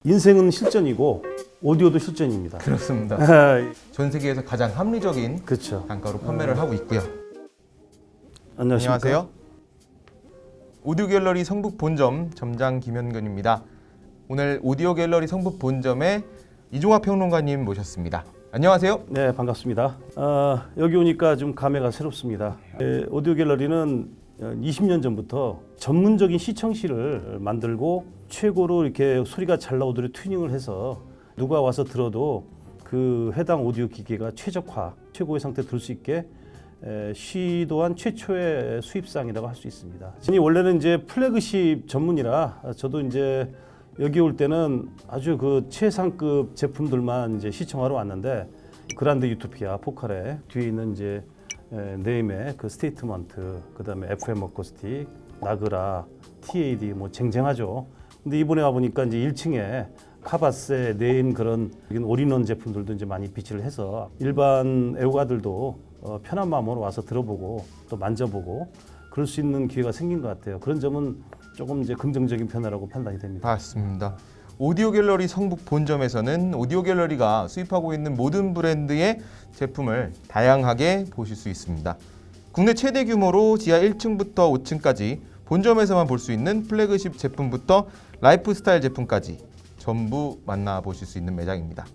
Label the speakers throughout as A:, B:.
A: 인생은 실전이고 오디오도 실전입니다.
B: 그렇습니다. 전 세계에서 가장 합리적인
A: 그렇죠.
B: 단가로 판매를 하고 있고요.
A: 안녕하십니까?
B: 안녕하세요. 오디오 갤러리 성북 본점 점장 김현근입니다. 오늘 오디오 갤러리 성북 본점에 이종학 평론가님 모셨습니다. 안녕하세요.
A: 네, 반갑습니다. 여기 오니까 좀 감회가 새롭습니다. 오디오 갤러리는 20년 전부터 전문적인 시청실을 만들고 최고로 이렇게 소리가 잘 나오도록 튜닝을 해서 누가 와서 들어도 그 해당 오디오 기기가 최적화, 최고의 상태 들을 수 있게 시도한 최초의 수입상이라고 할 수 있습니다. 원래는 이제 플래그십 전문이라 저도 이제 여기 올 때는 아주 그 최상급 제품들만 이제 시청하러 왔는데 그란드 유토피아, 포카레 뒤에 있는 이제 네임의 그 스테이트먼트, 그다음에 FM 어쿠스틱, 나그라, TAD 뭐 쟁쟁하죠. 근데 이번에 와 보니까 이제 1층에 카바세, 네임 그런 올인원 제품들도 이제 많이 비치를 해서 일반 애호가들도 편한 마음으로 와서 들어보고 또 만져보고 그럴 수 있는 기회가 생긴 것 같아요. 그런 점은 조금 이제 긍정적인 변화라고 판단이 됩니다.
B: 맞습니다. 오디오 갤러리 성북 본점에서는 오디오 갤러리가 수입하고 있는 모든 브랜드의 제품을 다양하게 보실 수 있습니다. 국내 최대 규모로 지하 1층부터 5층까지 본점에서만 볼 수 있는 플래그십 제품부터 라이프스타일 제품까지 전부 만나보실 수 있는 매장입니다.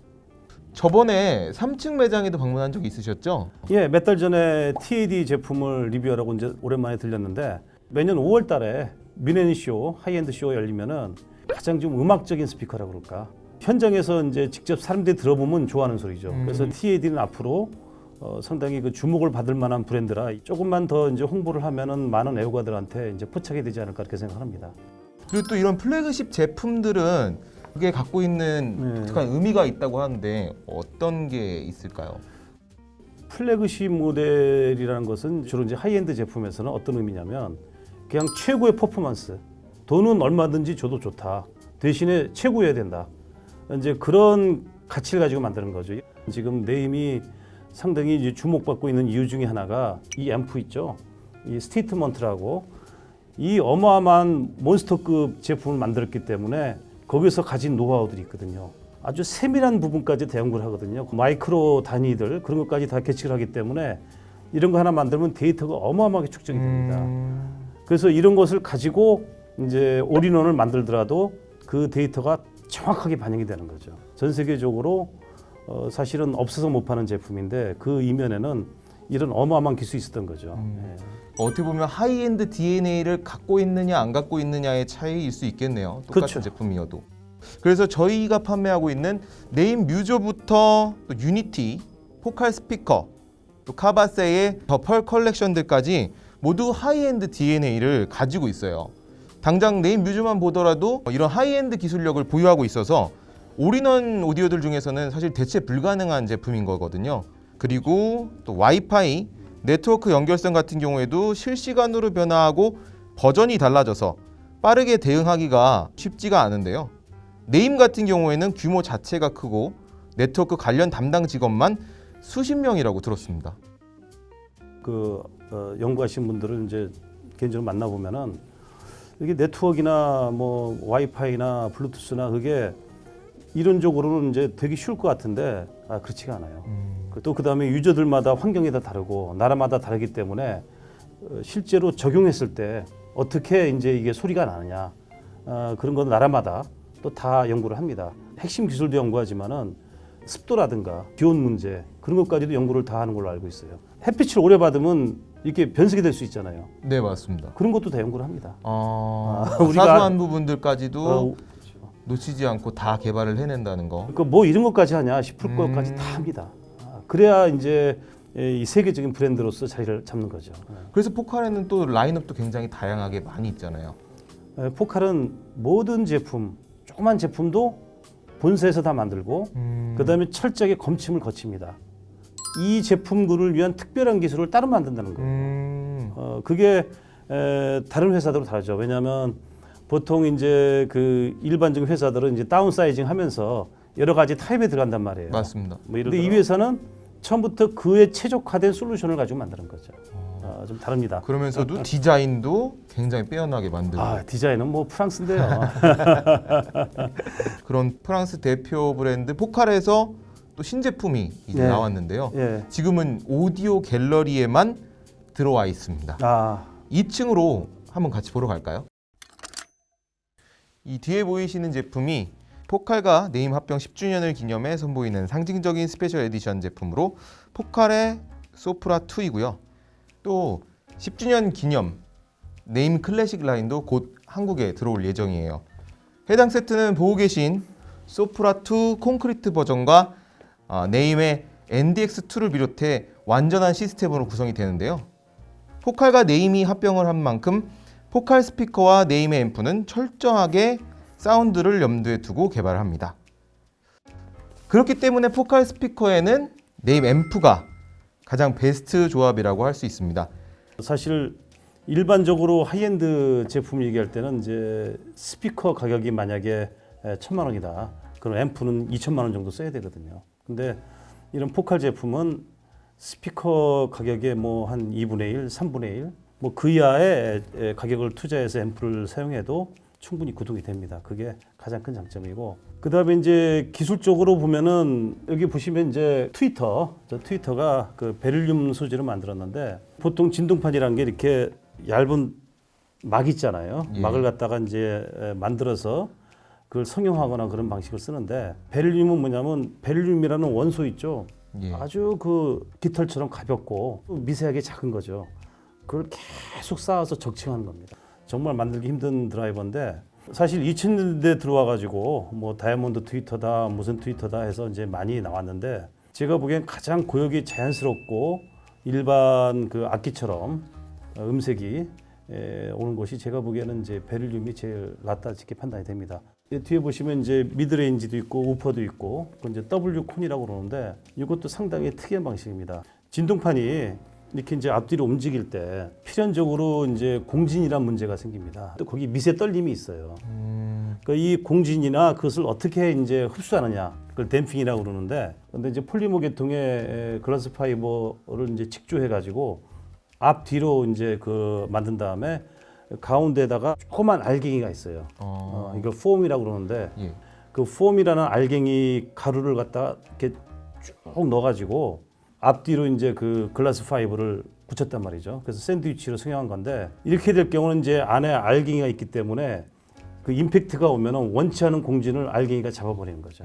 B: 저번에 3층 매장에도 방문한 적이 있으셨죠?
A: 예, 몇 달 전에 TAD 제품을 리뷰하라고 이제 오랜만에 들렸는데 매년 5월 달에 미네니쇼, 하이엔드 쇼 열리면은 가장 좀 음악적인 스피커라고 그럴까. 현장에서 이제 직접 사람들이 들어보면 좋아하는 소리죠. 그래서 TAD는 앞으로 상당히 그 주목을 받을 만한 브랜드라 조금만 더 이제 홍보를 하면은 많은 애호가들한테 이제 포착이 되지 않을까 그렇게 생각합니다.
B: 그리고 또 이런 플래그십 제품들은 그게 갖고 있는 독특한 의미가 있다고 하는데 어떤 게 있을까요?
A: 플래그십 모델이라는 것은 주로 이제 하이엔드 제품에서는 어떤 의미냐면 그냥 최고의 퍼포먼스, 돈은 얼마든지 줘도 좋다. 대신에 최고여야 된다. 이제 그런 가치를 가지고 만드는 거죠. 지금 네임이 상당히 이제 주목받고 있는 이유 중에 하나가 이 앰프 있죠. 이 스테이트먼트라고 이 어마어마한 몬스터급 제품을 만들었기 때문에 거기서 가진 노하우들이 있거든요. 아주 세밀한 부분까지 다 연구를 하거든요. 마이크로 단위들 그런 것까지 다 계측을 하기 때문에 이런 거 하나 만들면 데이터가 어마어마하게 축적이 됩니다. 그래서 이런 것을 가지고 이제 올인원을 만들더라도 그 데이터가 정확하게 반영이 되는 거죠. 전 세계적으로 사실은 없어서 못 파는 제품인데 그 이면에는 이런 어마어마한 기술이 있었던 거죠.
B: 어떻게 보면 하이엔드 DNA를 갖고 있느냐 안 갖고 있느냐의 차이일 수 있겠네요. 똑같은
A: 그렇죠.
B: 제품이어도. 그래서 저희가 판매하고 있는 네임 뮤저부터 또 유니티, 포칼 스피커, 또 카바세의 더 펄 컬렉션들까지 모두 하이엔드 DNA를 가지고 있어요. 당장 네임 뮤즈만 보더라도 이런 하이엔드 기술력을 보유하고 있어서 올인원 오디오들 중에서는 사실 대체 불가능한 제품인 거거든요. 그리고 또 와이파이, 네트워크 연결성 같은 경우에도 실시간으로 변화하고 버전이 달라져서 빠르게 대응하기가 쉽지가 않은데요. 네임 같은 경우에는 규모 자체가 크고 네트워크 관련 담당 직원만 수십 명이라고 들었습니다.
A: 연구하신 분들을 이제 개인적으로 만나보면은 이게 네트워크나 뭐 와이파이나 블루투스나 그게 이론적으로는 이제 되게 쉬울 것 같은데 그렇지가 않아요. 또 그다음에 유저들마다 환경이 다 다르고 나라마다 다르기 때문에 실제로 적용했을 때 어떻게 이제 이게 소리가 나느냐 그런 건 나라마다 또 다 연구를 합니다. 핵심 기술도 연구하지만은 습도라든가 기온 문제 그런 것까지도 연구를 다 하는 걸로 알고 있어요. 햇빛을 오래 받으면 이렇게 변색이 될 수 있잖아요.
B: 네, 맞습니다.
A: 그런 것도 다 연구를 합니다.
B: 우리가 사소한 부분들까지도 놓치지 않고 다 개발을 해낸다는 거.
A: 그러니까 뭐 이런 것까지 하냐 싶을 것까지 다 합니다. 그래야 이제 이 세계적인 브랜드로서 자리를 잡는 거죠.
B: 그래서 포칼에는 또 라인업도 굉장히 다양하게 많이 있잖아요.
A: 포칼은 모든 제품, 조그만 제품도 본사에서 다 만들고 그다음에 철저하게 검침을 거칩니다. 이 제품군을 위한 특별한 기술을 따로 만든다는 거예요. 그게 다른 회사들하고 다르죠. 왜냐하면 보통 이제 그 일반적인 회사들은 이제 다운사이징 하면서 여러 가지 타입에 들어간단 말이에요.
B: 맞습니다.
A: 근데 이 회사는 처음부터 그에 최적화된 솔루션을 가지고 만드는 거죠. 좀 다릅니다.
B: 그러면서도 디자인도 굉장히 빼어나게 만들고
A: 디자인은 뭐 프랑스인데요.
B: 그런 프랑스 대표 브랜드 포칼에서 또 신제품이 이제
A: 네.
B: 나왔는데요.
A: 예.
B: 지금은 오디오 갤러리에만 들어와 있습니다. 2층으로 한번 같이 보러 갈까요? 이 뒤에 보이시는 제품이 포칼과 네임 합병 10주년을 기념해 선보이는 상징적인 스페셜 에디션 제품으로 포칼의 소프라 2이고요. 또 10주년 기념 네임 클래식 라인도 곧 한국에 들어올 예정이에요. 해당 세트는 보고 계신 소프라 2 콘크리트 버전과 네임의 NDX2를 비롯해 완전한 시스템으로 구성이 되는데요. 포칼과 네임이 합병을 한 만큼 포칼 스피커와 네임의 앰프는 철저하게 사운드를 염두에 두고 개발합니다. 그렇기 때문에 포칼 스피커에는 네임 앰프가 가장 베스트 조합이라고 할 수 있습니다.
A: 사실 일반적으로 하이엔드 제품을 얘기할 때는 이제 스피커 가격이 만약에 1,000만 원이다. 그럼 앰프는 2천만 원 정도 써야 되거든요. 근데 이런 포칼 제품은 스피커 가격의 뭐 한 2분의 1, 3분의 1, 뭐 그 이하의 가격을 투자해서 앰프를 사용해도 충분히 구동이 됩니다. 그게 가장 큰 장점이고, 그 다음에 이제 기술적으로 보면은 여기 보시면 이제 트위터가 그 베릴륨 소재로 만들었는데, 보통 진동판이라는 게 이렇게 얇은 막 있잖아요.
B: 예.
A: 막을 갖다가 이제 만들어서 그걸 성형하거나 그런 방식을 쓰는데, 베릴륨은 뭐냐면 베릴륨이라는 원소 있죠.
B: 예.
A: 아주 그 깃털처럼 가볍고 미세하게 작은 거죠. 그걸 계속 쌓아서 적층하는 겁니다. 정말 만들기 힘든 드라이버인데, 사실 2000년대 들어와 가지고 뭐 다이아몬드 트위터다 무슨 트위터다 해서 이제 많이 나왔는데, 제가 보기엔 가장 고역이 자연스럽고 일반 그 악기처럼 음색이 오는 것이 제가 보기에는 이제 베릴륨이 제일 낫다 이렇게 판단이 됩니다. 뒤에 보시면 이제 미드레인지도 있고 우퍼도 있고, 그건 이제 W 콘이라고 그러는데, 이것도 상당히 특이한 방식입니다. 진동판이 이렇게 이제 앞뒤로 움직일 때 필연적으로 이제 공진이란 문제가 생깁니다. 또 거기 미세 떨림이 있어요. 그러니까 이 공진이나 그것을 어떻게 이제 흡수하느냐, 그걸 댐핑이라고 그러는데, 근데 이제 폴리머 계통의 글라스 파이버를 이제 직조해 가지고 앞뒤로 이제 그 만든 다음에 가운데다가 조그만 알갱이가 있어요. 이걸 폼이라고 그러는데,
B: 예.
A: 그 폼이라는 알갱이 가루를 갖다 이렇게 쭉 넣어가지고 앞뒤로 이제 그 글라스 파이버를 붙였단 말이죠. 그래서 샌드위치로 성형한 건데, 이렇게 될 경우는 이제 안에 알갱이가 있기 때문에 그 임팩트가 오면은 원치 않은 공진을 알갱이가 잡아버리는 거죠.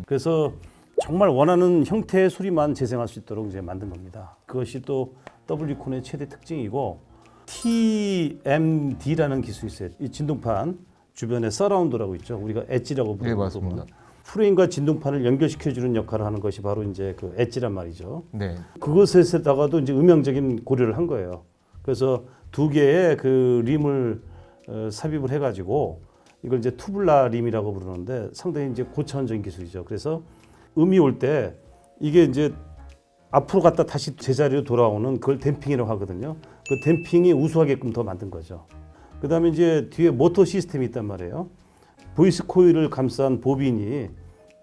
A: 그래서 정말 원하는 형태의 소리만 재생할 수 있도록 이제 만든 겁니다. 그것이 또 W콘의 최대 특징이고, TMD라는 기술이 있어요. 이 진동판 주변에 서라운드라고 있죠. 우리가 엣지라고 부르는
B: 네, 맞습니다.
A: 부분. 프레임과 진동판을 연결시켜주는 역할을 하는 것이 바로 이제 그 엣지란 말이죠.
B: 네.
A: 그것에다가도 이제 음향적인 고려를 한 거예요. 그래서 두 개의 그 림을 삽입을 해가지고 이걸 이제 투블라 림이라고 부르는데, 상당히 이제 고차원적인 기술이죠. 그래서 음이 올 때 이게 이제 앞으로 갔다 다시 제자리로 돌아오는 그걸 댐핑이라고 하거든요. 그 댐핑이 우수하게끔 더 만든 거죠. 그 다음에 이제 뒤에 모터 시스템이 있단 말이에요. 보이스 코일을 감싼 보빈이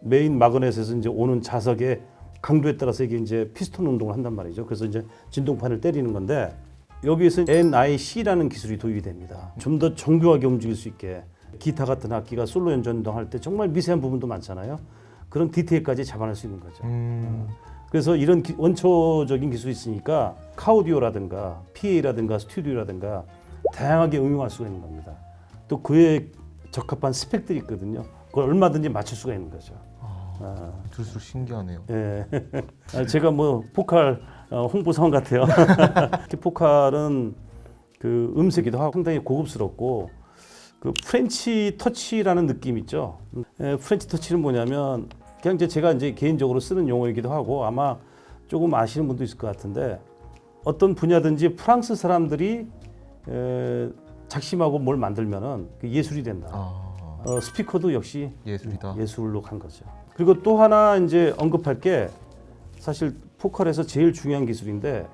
A: 메인 마그넷에서 이제 오는 자석의 강도에 따라서 이게 이제 피스톤 운동을 한단 말이죠. 그래서 이제 진동판을 때리는 건데, 여기에서 NIC라는 기술이 도입이 됩니다. 좀 더 정교하게 움직일 수 있게, 기타 같은 악기가 솔로 연주할 때 정말 미세한 부분도 많잖아요. 그런 디테일까지 잡아낼 수 있는 거죠. 그래서 이런 원초적인 기술이 있으니까 카오디오라든가 PA라든가 스튜디오라든가 다양하게 응용할 수가 있는 겁니다. 또 그에 적합한 스펙들이 있거든요. 그걸 얼마든지 맞출 수가 있는 거죠.
B: 들을수록 신기하네요.
A: 예. 제가 뭐 포칼 홍보사원 같아요. 포칼은 그 음색이도 하고 상당히 고급스럽고, 그 프렌치 터치라는 느낌 있죠. 프렌치 터치는 뭐냐면 그냥 제가 이제 개인적으로 쓰는 용어이기도 하고, 아마 조금 아시는 분도 있을 것 같은데, 어떤 분야든지 프랑스 사람들이 작심하고 뭘 만들면은 그 예술이 된다. 스피커도 역시
B: 예술이다.
A: 예술로 간 거죠. 그리고 또 하나 이제 언급할 게, 사실 포칼에서 제일 중요한 기술인데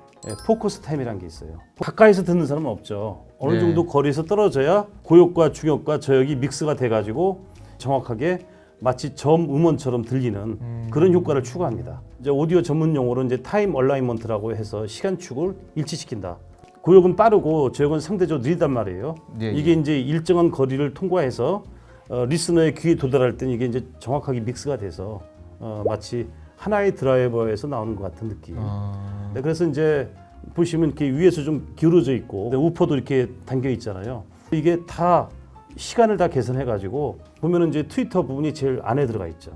A: 포커스 타임이라는 게 있어요. 가까이서 듣는 사람은 없죠. 어느
B: 네.
A: 정도 거리에서 떨어져야 고역과 중역과 저역이 믹스가 돼가지고 정확하게 마치 점 음원처럼 들리는 그런 효과를 추구합니다. 이제 오디오 전문 용어로 이제 타임 얼라이먼트라고 해서 시간축을 일치시킨다. 고역은 빠르고 저역은 상대적으로 느리단 말이에요.
B: 예,
A: 이게 이제 일정한 거리를 통과해서 리스너의 귀에 도달할 때는 이게 이제 정확하게 믹스가 돼서 마치 하나의 드라이버에서 나오는 것 같은 느낌. 네, 그래서 이제 보시면 이렇게 위에서 좀 기울어져 있고 우퍼도 이렇게 담겨 있잖아요. 이게 다 시간을 다 계산해 가지고 보면은 이제 트위터 부분이 제일 안에 들어가 있죠.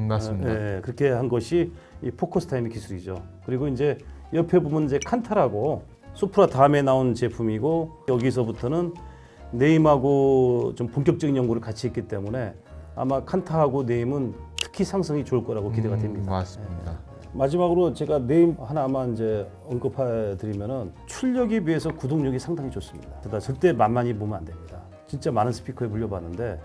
B: 맞습니다.
A: 네, 그렇게 한 것이 이 포커스 타임의 기술이죠. 그리고 이제 옆에 보면 이제 칸타라고 소프라 다음에 나온 제품이고 여기서부터는 네임하고 좀 본격적인 연구를 같이 했기 때문에 아마 칸타하고 네임은 특히 상승이 좋을 거라고 기대가 됩니다.
B: 맞습니다.
A: 마지막으로 제가 네임 하나만 이제 언급해 드리면은 출력에 비해서 구동력이 상당히 좋습니다. 그러다 절대 만만히 보면 안 됩니다. 진짜 많은 스피커에 물려봤는데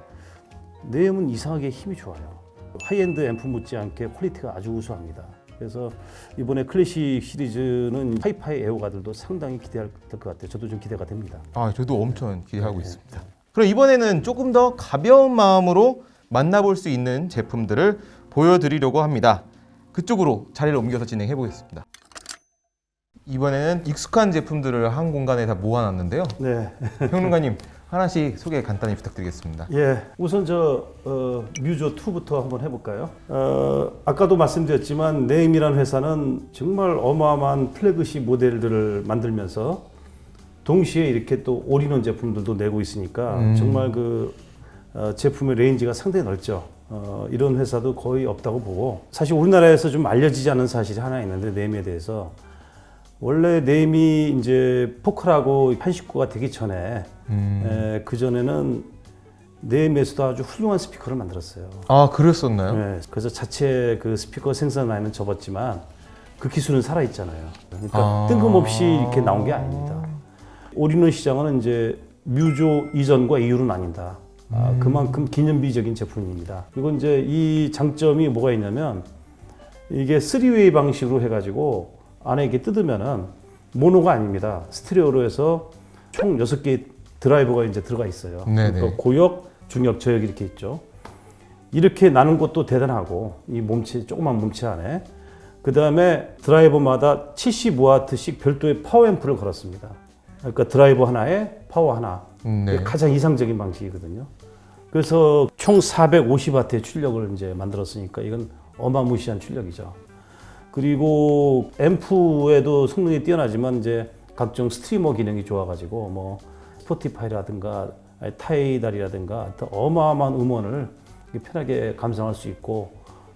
A: 네임은 이상하게 힘이 좋아요. 하이엔드 앰프 못지않게 퀄리티가 아주 우수합니다. 그래서 이번에 클래식 시리즈는 하이파이 애호가들도 상당히 기대할 것 같아요. 저도 좀 기대가 됩니다.
B: 저도 엄청 기대하고 있습니다. 그럼 이번에는 조금 더 가벼운 마음으로 만나볼 수 있는 제품들을 보여드리려고 합니다. 그쪽으로 자리를 옮겨서 진행해 보겠습니다. 이번에는 익숙한 제품들을 한 공간에 다 모아놨는데요.
A: 네.
B: 평론가님 하나씩 소개 간단히 부탁드리겠습니다.
A: 예, 우선 뮤조 2부터 한번 해볼까요? 아까도 말씀드렸지만 네임이라는 회사는 정말 어마어마한 플래그십 모델들을 만들면서 동시에 이렇게 또 올인원 제품들도 내고 있으니까 정말 제품의 레인지가 상당히 넓죠. 이런 회사도 거의 없다고 보고 사실 우리나라에서 좀 알려지지 않은 사실이 하나 있는데 네임에 대해서 원래 네임이 이제 포컬하고 한 식구가 되기 전에 그 전에는 네임에서도 아주 훌륭한 스피커를 만들었어요.
B: 그랬었나요?
A: 네, 그래서 자체 그 스피커 생산 라인은 접었지만 그 기술은 살아 있잖아요. 그러니까 뜬금없이 이렇게 나온 게 아닙니다. 올인원 시장은 이제 뮤조 이전과 이후로 나뉜다. 그만큼 기념비적인 제품입니다. 그리고 이제 이 장점이 뭐가 있냐면 이게 3웨이 방식으로 해가지고 안에 이렇게 뜯으면은 모노가 아닙니다. 스테레오로 해서 총 6개의 드라이버가 이제 들어가 있어요. 그러니까 고역, 중역, 저역 이렇게 있죠. 이렇게 나눈 것도 대단하고 이 몸체 조그만 몸체 안에 그 다음에 드라이버마다 75W씩 별도의 파워 앰프를 걸었습니다. 그러니까 드라이버 하나에 파워 하나.
B: 네.
A: 가장 이상적인 방식이거든요. 그래서 총 450W의 출력을 이제 만들었으니까 이건 어마무시한 출력이죠. 그리고 앰프에도 성능이 뛰어나지만 이제 각종 스트리머 기능이 좋아가지고 뭐 스포티파이라든가 타이달이라든가 어마어마한 음원을 편하게 감상할 수 있고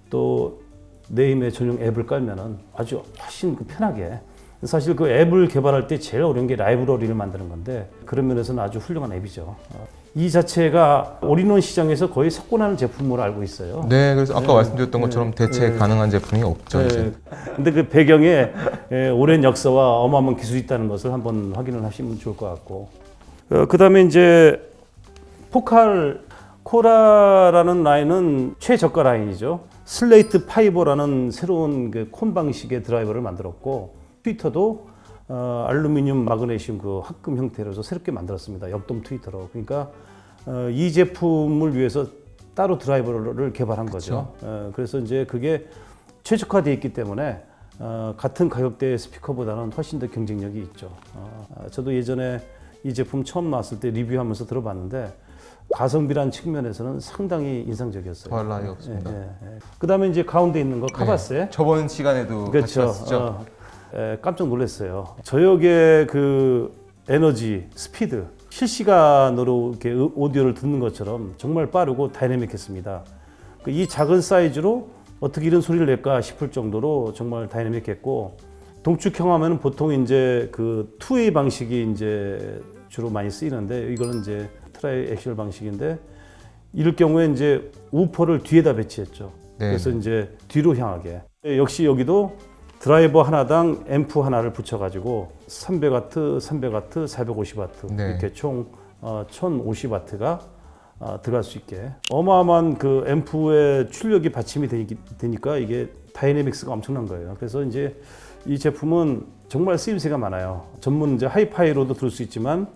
A: 또 네임의 전용 앱을 깔면은 아주 훨씬 편하게 사실 그 앱을 개발할 때 제일 어려운 게 라이브러리를 만드는 건데 그런 면에서는 아주 훌륭한 앱이죠. 이 자체가 올인원 시장에서 거의 석권하는 제품으로 알고 있어요.
B: 네, 그래서 아까 말씀드렸던 것처럼 대체 가능한 제품이 없죠. 이제.
A: 근데 그 배경에 오랜 역사와 어마어마한 기술이 있다는 것을 한번 확인을 하시면 좋을 것 같고 그 다음에 이제 포칼 코라라는 라인은 최저가 라인이죠. 슬레이트 파이버라는 새로운 그 콘 방식의 드라이버를 만들었고 트위터도 알루미늄 마그네슘 그 합금 형태로서 새롭게 만들었습니다. 역돔 트위터로. 그러니까 이 제품을 위해서 따로 드라이버를 개발한 거죠. 그래서 이제 그게 최적화되어 있기 때문에 같은 가격대의 스피커보다는 훨씬 더 경쟁력이 있죠. 저도 예전에 이 제품 처음 나왔을 때 리뷰하면서 들어봤는데 가성비란 측면에서는 상당히 인상적이었어요.
B: 더할 나위 없습니다.
A: 그다음에 이제 가운데 있는 거 카바세.
B: 저번 시간에도 같이
A: 그렇죠.
B: 봤었죠.
A: 깜짝 놀랐어요. 저역의 그 에너지, 스피드, 실시간으로 이렇게 오디오를 듣는 것처럼 정말 빠르고 다이내믹했습니다. 이 작은 사이즈로 어떻게 이런 소리를 낼까 싶을 정도로 정말 다이내믹했고 동축형 하면 보통 이제 그 투웨이 방식이 이제 주로 많이 쓰이는데 이거는 이제 트라이 액션 방식인데 이럴 경우에 이제 우퍼를 뒤에다 배치했죠. 그래서 이제 뒤로 향하게. 역시 여기도 드라이버 하나당 앰프 하나를 붙여가지고 300W, 300W, 450W 이렇게 총 1050W가 들어갈 수 있게 어마어마한 그 앰프의 출력이 받침이 되니까 이게 다이내믹스가 엄청난 거예요. 그래서 이제 이 제품은 정말 쓰임새가 많아요. 전문 이제 하이파이로도 들을 수 있지만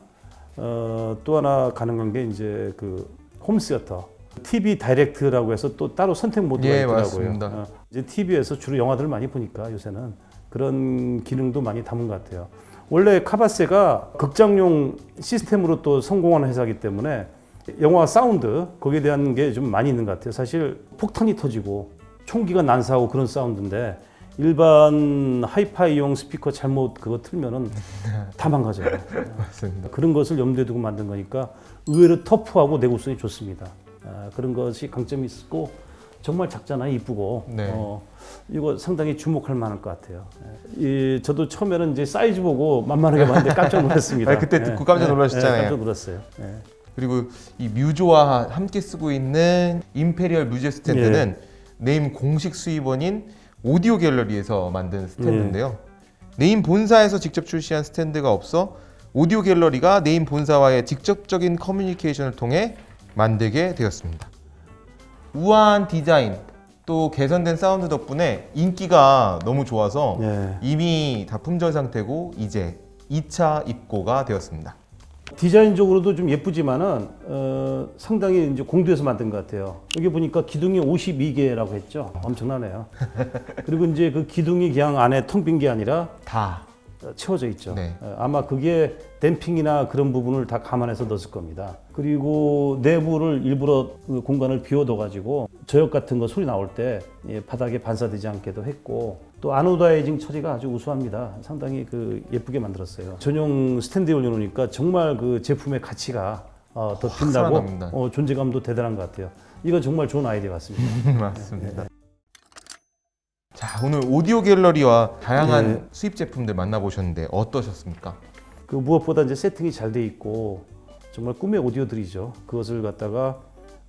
A: 또 하나 가능한 게 이제 그 홈시어터 TV 다이렉트라고 해서 또 따로 선택 모드가
B: 예,
A: 있더라고요.
B: 맞습니다.
A: 이제 TV에서 주로 영화들을 많이 보니까 요새는 그런 기능도 많이 담은 것 같아요. 원래 카바세가 극장용 시스템으로 또 성공한 회사이기 때문에 영화 사운드 거기에 대한 게 좀 많이 있는 것 같아요. 사실 폭탄이 터지고 총기가 난사하고 그런 사운드인데 일반 하이파이용 스피커 잘못 그거 틀면은 다 망가져요.
B: 맞습니다.
A: 그런 것을 염두에 두고 만든 거니까 의외로 터프하고 내구성이 좋습니다. 그런 것이 강점이 있고 정말 작잖아요. 이쁘고
B: 네.
A: 이거 상당히 주목할 만할 것 같아요. 저도 처음에는 이제 사이즈 보고 만만하게 봤는데 깜짝 놀랐습니다.
B: 아니, 그때 듣고 깜짝 놀라셨잖아요.
A: 깜짝 놀랐어요.
B: 그리고 이 뮤조와 함께 쓰고 있는 임페리얼 뮤제 스탠드는 네임 공식 수입원인 오디오 갤러리에서 만든 스탠드인데요. 네임 본사에서 직접 출시한 스탠드가 없어 오디오 갤러리가 네임 본사와의 직접적인 커뮤니케이션을 통해 만들게 되었습니다. 우아한 디자인 또 개선된 사운드 덕분에 인기가 너무 좋아서 이미 다 품절 상태고 이제 2차 입고가 되었습니다.
A: 디자인적으로도 좀 예쁘지만은 상당히 이제 공도에서 만든 것 같아요. 여기 보니까 기둥이 52개라고 했죠. 엄청나네요. 그리고 이제 그 기둥이 그냥 안에 텅 빈 게 아니라
B: 다
A: 채워져 있죠.
B: 네.
A: 아마 그게 댐핑이나 그런 부분을 다 감안해서 넣었을 겁니다. 그리고 내부를 일부러 그 공간을 비워둬 가지고 저역 같은 거 소리 나올 때 바닥에 반사되지 않게도 했고 또 아노다이징 처리가 아주 우수합니다. 상당히 그 예쁘게 만들었어요. 전용 스탠드에 올려놓으니까 정말 그 제품의 가치가 더 빛나고 존재감도 대단한 것 같아요. 이건 정말 좋은 아이디어 같습니다.
B: 맞습니다. 자, 오늘 오디오 갤러리와 다양한 수입 제품들 만나보셨는데 어떠셨습니까?
A: 그 무엇보다 이제 세팅이 잘 돼 있고 정말 꿈의 오디오들이죠. 그것을 갖다가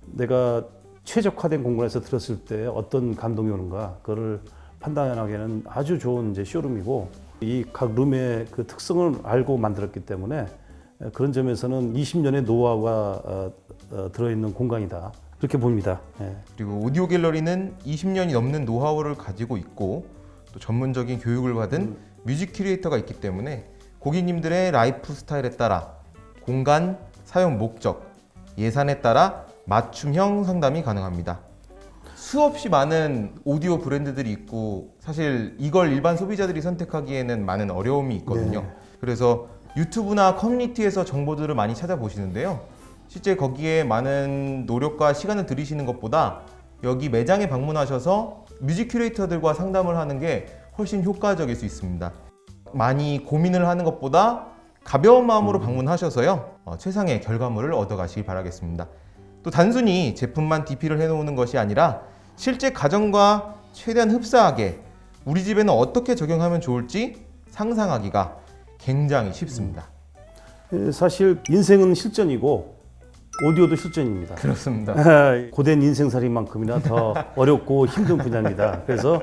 A: 내가 최적화된 공간에서 들었을 때 어떤 감동이 오는가 그거를 판단하기에는 아주 좋은 이제 쇼룸이고 이 각 룸의 그 특성을 알고 만들었기 때문에 그런 점에서는 20년의 노하우가 들어있는 공간이다. 그렇게 봅니다.
B: 그리고 오디오 갤러리는 20년이 넘는 노하우를 가지고 있고 또 전문적인 교육을 받은 뮤직 큐레이터가 있기 때문에 고객님들의 라이프 스타일에 따라 공간, 사용 목적, 예산에 따라 맞춤형 상담이 가능합니다. 수없이 많은 오디오 브랜드들이 있고 사실 이걸 일반 소비자들이 선택하기에는 많은 어려움이 있거든요. 그래서 유튜브나 커뮤니티에서 정보들을 많이 찾아보시는데요. 실제 거기에 많은 노력과 시간을 들이시는 것보다 여기 매장에 방문하셔서 뮤직 큐레이터들과 상담을 하는 게 훨씬 효과적일 수 있습니다. 많이 고민을 하는 것보다 가벼운 마음으로 방문하셔서요. 최상의 결과물을 얻어가시기 바라겠습니다. 또 단순히 제품만 DP를 해놓는 것이 아니라 실제 가정과 최대한 흡사하게 우리 집에는 어떻게 적용하면 좋을지 상상하기가 굉장히 쉽습니다.
A: 사실 인생은 실전이고 오디오도 실전입니다.
B: 그렇습니다.
A: 고된 인생살이만큼이나 더 어렵고 힘든 분야입니다. 그래서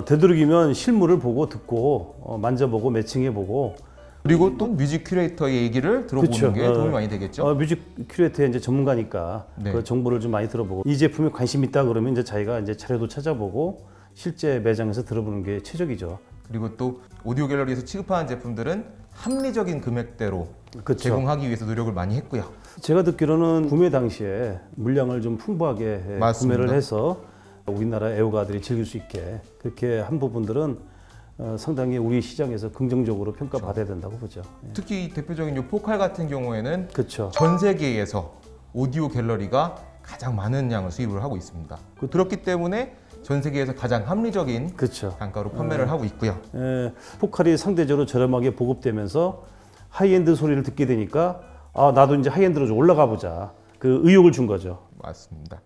A: 되도록이면 실물을 보고 듣고 만져보고 매칭해보고
B: 그리고 또 뮤직 큐레이터의 얘기를 들어보는
A: 그쵸.
B: 게 도움이 많이 되겠죠.
A: 뮤직 큐레이터의 이제 전문가니까 그 정보를 좀 많이 들어보고 이 제품에 관심 있다 그러면 이제 자기가 이제 자료도 찾아보고 실제 매장에서 들어보는 게 최적이죠.
B: 그리고 또 오디오 갤러리에서 취급하는 제품들은 합리적인 금액대로
A: 그쵸.
B: 제공하기 위해서 노력을 많이 했고요.
A: 제가 듣기로는 구매 당시에 물량을 좀 풍부하게
B: 맞습니다.
A: 구매를 해서 우리나라 애호가들이 즐길 수 있게 그렇게 한 부분들은 상당히 우리 시장에서 긍정적으로 평가받아야 된다고 보죠.
B: 특히 대표적인 요 포칼 같은 경우에는
A: 그렇죠.
B: 전 세계에서 오디오 갤러리가 가장 많은 양을 수입을 하고 있습니다. 그렇기 때문에 전 세계에서 가장 합리적인
A: 그렇죠.
B: 단가로 판매를 하고 있고요.
A: 포칼이 상대적으로 저렴하게 보급되면서 하이엔드 소리를 듣게 되니까 나도 이제 하이엔드로 좀 올라가 보자. 그 의욕을 준 거죠.
B: 맞습니다.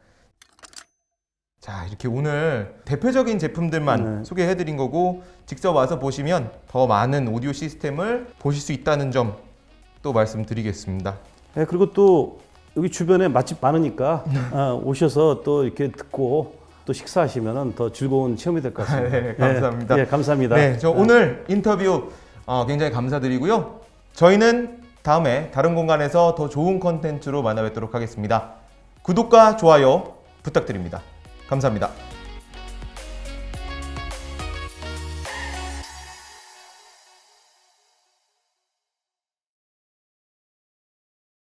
B: 자, 이렇게 오늘 대표적인 제품들만 소개해드린 거고 직접 와서 보시면 더 많은 오디오 시스템을 보실 수 있다는 점 또 말씀드리겠습니다.
A: 그리고 또 여기 주변에 맛집 많으니까 오셔서 또 이렇게 듣고 또 식사하시면 더 즐거운 체험이 될 것 같습니다.
B: 네, 감사합니다.
A: 네, 감사합니다.
B: 네, 저 오늘 인터뷰 굉장히 감사드리고요. 저희는 다음에 다른 공간에서 더 좋은 컨텐츠로 만나뵙도록 하겠습니다. 구독과 좋아요 부탁드립니다. 감사합니다.